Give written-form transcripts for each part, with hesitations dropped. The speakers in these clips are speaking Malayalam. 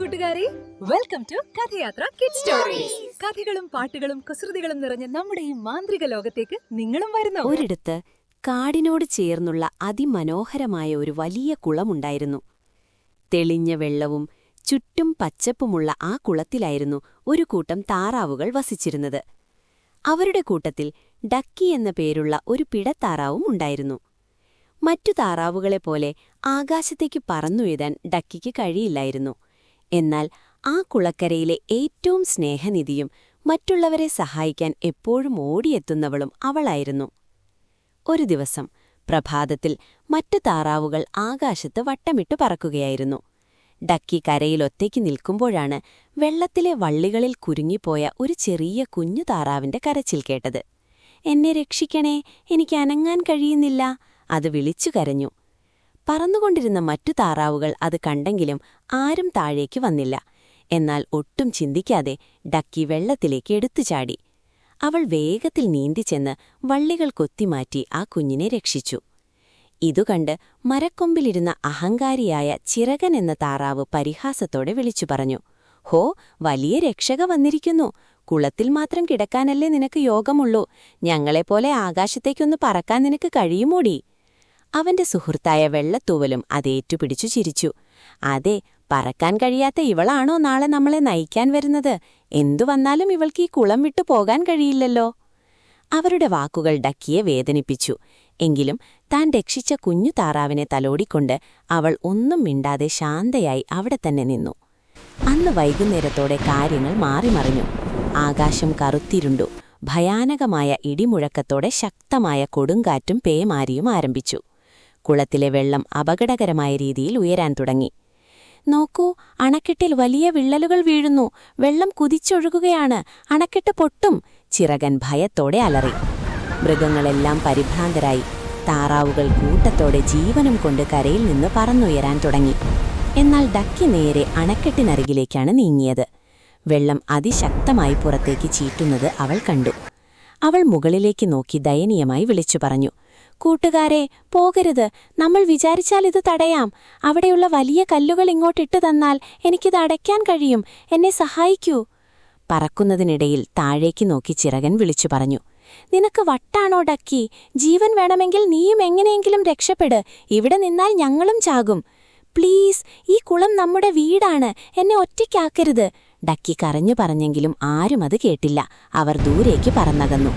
കൂട്ടുകാരെ, വെൽക്കം ടു കഥയാത്ര കിഡ്സ് സ്റ്റോറീസ്. കഥകളും പാട്ടുകളും കുസൃതികളും നിറഞ്ഞ നമ്മുടെ ഈ മാന്ത്രിക ലോകത്തേക്ക് നിങ്ങളും വരുന്നു. ഒരിടത്ത് കാടിനോട് ചേർന്നുള്ള അതിമനോഹരമായ ഒരു വലിയ കുളമുണ്ടായിരുന്നു. തെളിഞ്ഞ വെള്ളവും ചുറ്റും പച്ചപ്പുമുള്ള ആ കുളത്തിലായിരുന്നു ഒരു കൂട്ടം താറാവുകൾ വസിച്ചിരുന്നത്. അവരുടെ കൂട്ടത്തിൽ ഡക്കി എന്ന പേരുള്ള ഒരു പിടത്താറാവും ഉണ്ടായിരുന്നു. മറ്റു താറാവുകളെപ്പോലെ ആകാശത്തേക്ക് പറന്നുയരാൻ ഡക്കിക്ക് കഴിയില്ലായിരുന്നു. എന്നാൽ ആ കുളക്കരയിലെ ഏറ്റവും സ്നേഹനിധിയും മറ്റുള്ളവരെ സഹായിക്കാൻ എപ്പോഴും ഓടിയെത്തുന്നവളും അവളായിരുന്നു. ഒരു ദിവസം പ്രഭാതത്തിൽ മറ്റു താറാവുകൾ ആകാശത്ത് വട്ടമിട്ടു പറക്കുകയായിരുന്നു. ഡക്കി കരയിൽ ഒറ്റയ്ക്ക് നിൽക്കുമ്പോഴാണ് വെള്ളത്തിലെ വള്ളികളിൽ കുരുങ്ങിപ്പോയ ഒരു ചെറിയ കുഞ്ഞു താറാവിന്റെ കരച്ചിൽ കേട്ടത്. "എന്നെ രക്ഷിക്കണേ, എനിക്ക് അനങ്ങാൻ കഴിയുന്നില്ല," അത് വിളിച്ചു കരഞ്ഞു. പറന്നുകൊണ്ടിരുന്ന മറ്റു താറാവുകൾ അത് കണ്ടെങ്കിലും ആരും താഴേക്ക് വന്നില്ല. എന്നാൽ ഒട്ടും ചിന്തിക്കാതെ ഡക്കി വെള്ളത്തിലേക്ക് എടുത്തുചാടി. അവൾ വേഗത്തിൽ നീന്തിച്ചെന്ന് വള്ളികൾ കൊത്തിമാറ്റി ആ കുഞ്ഞിനെ രക്ഷിച്ചു. ഇതുകണ്ട് മരക്കൊമ്പിലിരുന്ന അഹങ്കാരിയായ ചിറകൻ എന്ന താറാവ് പരിഹാസത്തോടെ വിളിച്ചു പറഞ്ഞു, "ഹോ, വലിയ രക്ഷക വന്നിരിക്കുന്നു. കുളത്തിൽ മാത്രം കിടക്കാനല്ലേ നിനക്ക് യോഗമുള്ളൂ. ഞങ്ങളെപ്പോലെ ആകാശത്തേക്കൊന്ന് പറക്കാൻ നിനക്ക് കഴിയുമോടി?" അവന്റെ സുഹൃത്തായ വെള്ളത്തൂവലും അതേറ്റുപിടിച്ചു ചിരിച്ചു. "അതെ, പറക്കാൻ കഴിയാത്ത ഇവളാണോ നാളെ നമ്മളെ നയിക്കാൻ വരുന്നത്? എന്തു വന്നാലും ഇവൾക്ക് ഈ കുളം വിട്ടു പോകാൻ കഴിയില്ലല്ലോ." അവരുടെ വാക്കുകൾ ഡക്കിയെ വേദനിപ്പിച്ചു. എങ്കിലും താൻ രക്ഷിച്ച കുഞ്ഞു താറാവിനെ തലോടിക്കൊണ്ട് അവൾ ഒന്നും മിണ്ടാതെ ശാന്തയായി അവിടെ തന്നെ നിന്നു. അന്ന് വൈകുന്നേരത്തോടെ കാര്യങ്ങൾ മാറിമറിഞ്ഞു. ആകാശം കറുത്തിരുണ്ടു. ഭയാനകമായ ഇടിമുഴക്കത്തോടെ ശക്തമായ കൊടുങ്കാറ്റും പേമാരിയും ആരംഭിച്ചു. കുളത്തിലെ വെള്ളം അപകടകരമായ രീതിയിൽ ഉയരാൻ തുടങ്ങി. "നോക്കൂ, അണക്കെട്ടിൽ വലിയ വിള്ളലുകൾ വീഴുന്നു. വെള്ളം കുതിച്ചൊഴുകുകയാണ്. അണക്കെട്ട് പൊട്ടും," ചിറകൻ ഭയത്തോടെ അലറി. മൃഗങ്ങളെല്ലാം പരിഭ്രാന്തരായി. താറാവുകൾ കൂട്ടത്തോടെ ജീവനും കൊണ്ട് കരയിൽ നിന്ന് പറന്നുയരാൻ തുടങ്ങി. എന്നാൽ ഡക്കി നേരെ അണക്കെട്ടിനരികിലേക്കാണ് നീങ്ങിയത്. വെള്ളം അതിശക്തമായി പുറത്തേക്ക് ചീറ്റുന്നത് അവൾ കണ്ടു. അവൾ മുകളിലേക്ക് നോക്കി ദയനീയമായി വിളിച്ചു പറഞ്ഞു, "കൂട്ടുകാരെ, പോകരുത്. നമ്മൾ വിചാരിച്ചാൽ ഇത് തടയാം. അവിടെയുള്ള വലിയ കല്ലുകൾ ഇങ്ങോട്ടിട്ട് തന്നാൽ എനിക്കിത് അടയ്ക്കാൻ കഴിയും. എന്നെ സഹായിക്കൂ." പറക്കുന്നതിനിടയിൽ താഴേക്ക് നോക്കി ചിറകൻ വിളിച്ചു പറഞ്ഞു, "നിനക്ക് വട്ടാണോ ഡക്കി? ജീവൻ വേണമെങ്കിൽ നീയും എങ്ങനെയെങ്കിലും രക്ഷപ്പെട്. ഇവിടെ നിന്നാൽ ഞങ്ങളും ചാകും. പ്ലീസ്, ഈ കുളം നമ്മുടെ വീടാണ്. എന്നെ ഒറ്റയ്ക്കാക്കരുത്." ഡക്കി കരഞ്ഞു പറഞ്ഞെങ്കിലും ആരും അത് കേട്ടില്ല. അവർ ദൂരേക്ക് പറന്നകന്നു.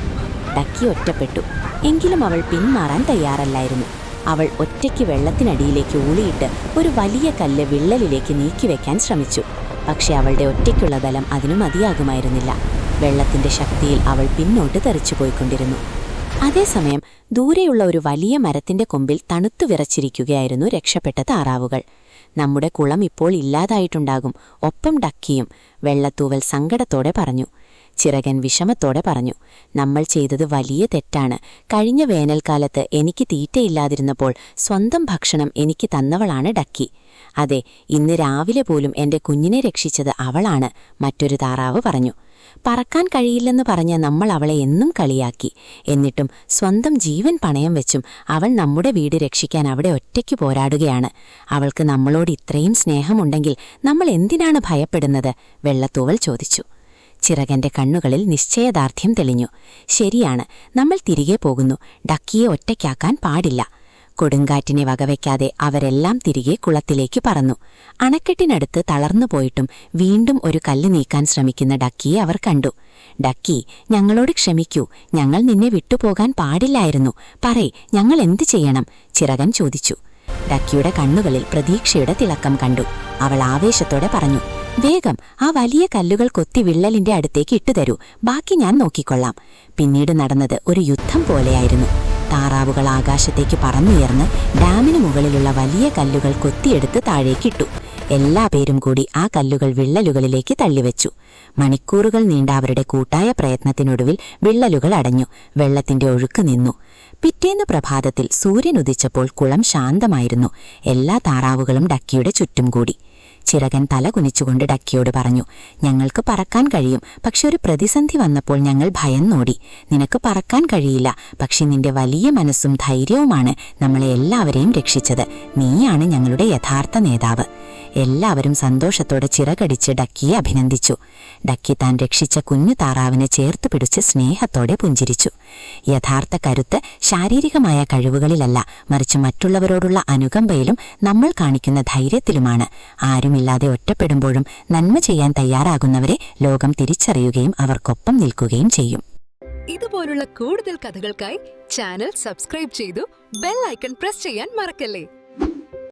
ഡക്കി ഒറ്റപ്പെട്ടു. എങ്കിലും അവൾ പിന്മാറാൻ തയ്യാറല്ലായിരുന്നു. അവൾ ഒറ്റയ്ക്ക് വെള്ളത്തിനടിയിലേക്ക് ഊളിയിട്ട് ഒരു വലിയ കല്ല് വിള്ളലിലേക്ക് നീക്കിവെക്കാൻ ശ്രമിച്ചു. പക്ഷെ അവളുടെ ഒറ്റയ്ക്കുള്ള ബലം അതിനു മതിയാകുമായിരുന്നില്ല. വെള്ളത്തിന്റെ ശക്തിയിൽ അവൾ പിന്നോട്ട് തെറിച്ചുപോയിക്കൊണ്ടിരുന്നു. അതേസമയം ദൂരെയുള്ള ഒരു വലിയ മരത്തിന്റെ കൊമ്പിൽ തണുത്തു വിറച്ചിരിക്കുകയായിരുന്നു രക്ഷപ്പെട്ട താറാവുകൾ. "നമ്മുടെ കുളം ഇപ്പോൾ ഇല്ലാതായിട്ടുണ്ടാകും." ഒപ്പം ഡക്കിയും. വെള്ളത്തൂവൽ സങ്കടത്തോടെ പറഞ്ഞു. ചിറകൻ വിഷമത്തോടെ പറഞ്ഞു, "നമ്മൾ ചെയ്തത് വലിയ തെറ്റാണ്. കഴിഞ്ഞ വേനൽക്കാലത്ത് എനിക്ക് തീറ്റയില്ലാതിരുന്നപ്പോൾ സ്വന്തം ഭക്ഷണം എനിക്ക് തന്നവളാണ് ഡക്കി. അതെ, ഇന്ന് രാവിലെ പോലും എന്റെ കുഞ്ഞിനെ രക്ഷിച്ചത് അവളാണ്," മറ്റൊരു താറാവ് പറഞ്ഞു. "പറക്കാൻ കഴിയില്ലെന്ന് പറഞ്ഞ നമ്മൾ അവളെ എന്നും കളിയാക്കി. എന്നിട്ടും സ്വന്തം ജീവൻ പണയം വെച്ചും അവൾ നമ്മുടെ വീട് രക്ഷിക്കാൻ അവിടെ ഒറ്റയ്ക്ക് പോരാടുകയാണ്. അവൾക്ക് നമ്മളോട് ഇത്രയും സ്നേഹമുണ്ടെങ്കിൽ നമ്മൾ എന്തിനാണ് ഭയപ്പെടുന്നത്?" വെള്ളത്തൂവൽ ചോദിച്ചു. ചിറകന്റെ കണ്ണുകളിൽ നിശ്ചയദാർഢ്യം തെളിഞ്ഞു. "ശരിയാണ്, നമ്മൾ തിരികെ പോകുന്നു. ഡക്കിയെ ഒറ്റയ്ക്കാക്കാൻ പാടില്ല." കൊടുങ്കാറ്റിനെ വകവയ്ക്കാതെ അവരെല്ലാം തിരികെ കുളത്തിലേക്ക് പറന്നു. അണക്കെട്ടിനടുത്ത് തളർന്നുപോയിട്ടും വീണ്ടും ഒരു കല്ല് നീക്കാൻ ശ്രമിക്കുന്ന ഡക്കിയെ അവർ കണ്ടു. "ഡക്കി, ഞങ്ങളോട് ക്ഷമിക്കൂ. ഞങ്ങൾ നിന്നെ വിട്ടുപോകാൻ പാടില്ലായിരുന്നു. പറയ്, ഞങ്ങൾ എന്തു ചെയ്യണം?" ചിറകൻ ചോദിച്ചു. ഡക്കിയുടെ കണ്ണുകളിൽ പ്രതീക്ഷയുടെ തിളക്കം കണ്ടു. അവൾ ആവേശത്തോടെ പറഞ്ഞു, "വേഗം ആ വലിയ കല്ലുകൾ കൊത്തി വിള്ളലിന്റെ അടുത്തേക്ക് ഇട്ടുതരൂ. ബാക്കി ഞാൻ നോക്കിക്കൊള്ളാം." പിന്നീട് നടന്നത് ഒരു യുദ്ധം പോലെയായിരുന്നു. താറാവുകൾ ആകാശത്തേക്ക് പറന്നുയർന്ന് ഡാമിന് മുകളിലുള്ള വലിയ കല്ലുകൾ കൊത്തിയെടുത്ത് താഴേക്കിട്ടു. എല്ലാ പേരും കൂടി ആ കല്ലുകൾ വിള്ളലുകളിലേക്ക് തള്ളിവെച്ചു. മണിക്കൂറുകൾ നീണ്ട അവരുടെ കൂട്ടായ പ്രയത്നത്തിനൊടുവിൽ വിള്ളലുകൾ അടഞ്ഞു. വെള്ളത്തിന്റെ ഒഴുക്ക് നിന്നു. പിറ്റേന്ന് പ്രഭാതത്തിൽ സൂര്യൻ ഉദിച്ചപ്പോൾ കുളം ശാന്തമായിരുന്നു. എല്ലാ താറാവുകളും ഡക്കിയുടെ ചുറ്റും കൂടി. ചിറകൻ തല കുനിച്ചുകൊണ്ട് ഡക്കിയോട് പറഞ്ഞു. ഞങ്ങൾക്ക് പറക്കാൻ കഴിയും, പക്ഷെ ഒരു പ്രതിസന്ധി വന്നപ്പോൾ ഞങ്ങൾ ഭയന്നോടി. നിനക്ക് പറക്കാൻ കഴിയില്ല, പക്ഷെ നിന്റെ വലിയ മനസ്സും ധൈര്യവുമാണ് നമ്മളെ എല്ലാവരെയും രക്ഷിച്ചത്. നീയാണ് ഞങ്ങളുടെ യഥാർത്ഥ നേതാവ്. എല്ലാവരും സന്തോഷത്തോടെ ചിറകടിച്ച് ഡക്കിയെ അഭിനന്ദിച്ചു. ഡക്കി താൻ രക്ഷിച്ച കുഞ്ഞു താറാവിനെ ചേർത്തു പിടിച്ച് സ്നേഹത്തോടെ പുഞ്ചിരിച്ചു. യഥാർത്ഥ കരുത്ത് ശാരീരികമായ കഴിവുകളിലല്ല, മറിച്ച് മറ്റുള്ളവരോടുള്ള അനുകമ്പയിലും നമ്മൾ കാണിക്കുന്ന ധൈര്യത്തിലുമാണ്. ആരുമില്ലാതെ ഒറ്റപ്പെടുമ്പോഴും നന്മ ചെയ്യാൻ തയ്യാറാകുന്നവരെ ലോകം തിരിച്ചറിയുകയും അവർക്കൊപ്പം നിൽക്കുകയും ചെയ്യും. ഇതുപോലുള്ള കൂടുതൽ കഥകൾക്കായി ചാനൽ സബ്സ്ക്രൈബ് ചെയ്തു ബെൽ ഐക്കൺ പ്രസ് ചെയ്യാൻ മറക്കല്ലേ.